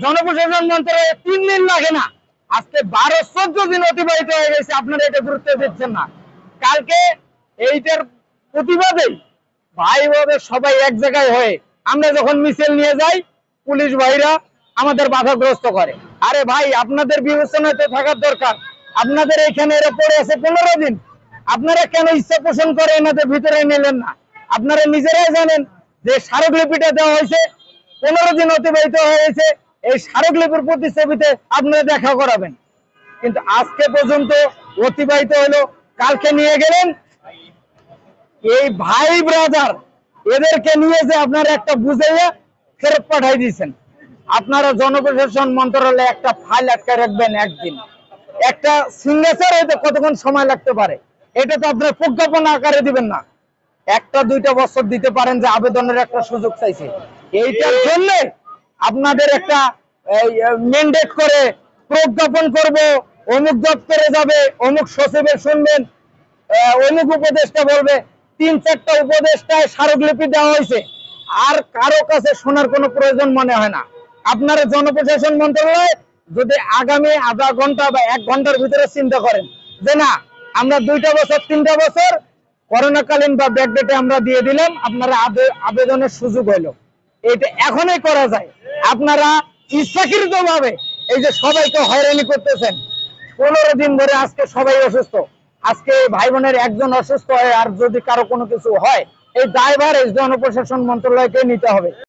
জনপ্রশাসন মন্ত্রণালয়ে 3 দিন লাগে না, আজকে 12-14 দিন অতিবাহিত হয়ে গেছে, আপনারা এটা গুরুত্ব দিচ্ছেন না। কালকে এইটার প্রতিবাদেই ভাই ভাবে সবাই এক জায়গায় হয়ে আমরা যখন মিছিল নিয়ে যাই, পুলিশ ভাইরা আমাদের বাধাগ্রস্ত করে। আরে ভাই, আপনাদের বিবেচনাতে থাকার দরকার। আপনাদের এখানে এরা পড়ে আছে 15 দিন, আপনারা কেন ইচ্ছা পোষণ করে এনাদের ভিতরে নিলেন না? আপনারা নিজেরাই জানেন যে স্মারকলিপিটা দেওয়া হয়েছে, 15 দিন অতিবাহিত হয়েছে, এই স্মারকলিপির প্রতিচ্ছবিতে আপনারা দেখা করাবেন, কিন্তু আজকে পর্যন্ত অতিবাহিত হলো। কালকে নিয়ে গেলেন এই ভাই ব্রাদার, এদেরকে নিয়ে যে আপনারা একটা বুঝাইয়া ফেরত পাঠাই দিয়েছেন। আপনারা জনপ্রশাসন মন্ত্রণালয়ে একটা ফাইল আটকে রাখবেন একদিন, একটা সিগনেচার হইতে কতক্ষণ সময় লাগতে পারে, এটা তো আপনার প্রজ্ঞাপন আকারে দিবেন না। 1-2 বছর দিতে পারেন যে আবেদনের একটা সুযোগ চাইছে, এইটার জন্য আপনাদের একটা ম্যান্ডেট করে প্রজ্ঞাপন করব, অমুক দপ্তরে যাবে, অমুক সচিবের শুনবেন, অমুক উপদেষ্টা বলবে, 3-4টা উপদেষ্টায় স্মারকলিপি দেওয়া হয়েছে, আর কারো কাছে শোনার কোনো প্রয়োজন মনে হয় না। আপনারা জনপ্রশাসন মন্ত্রণালয় যদি আগামী আধা ঘন্টা বা 1 ঘন্টার ভিতরে চিন্তা করেন যে না, আমরা 2টা বছর 3টা বছর করোনাকালীন বা ব্যাকডেটে আমরা দিয়ে দিলাম, আপনারা আবেদনের সুযোগ হলো, এটা এখনই করা যায়। আপনারা ইচ্ছাকৃত ভাবে এই যে সবাইকে হয়রানি করতেছেন, 15 দিন ধরে আজকে সবাই অসুস্থ, আজকে ভাই বোনের একজন অসুস্থ হয় আর যদি কারো কোনো কিছু হয়, এই দায়ভার এই জনপ্রশাসন মন্ত্রণালয়কে নিতে হবে।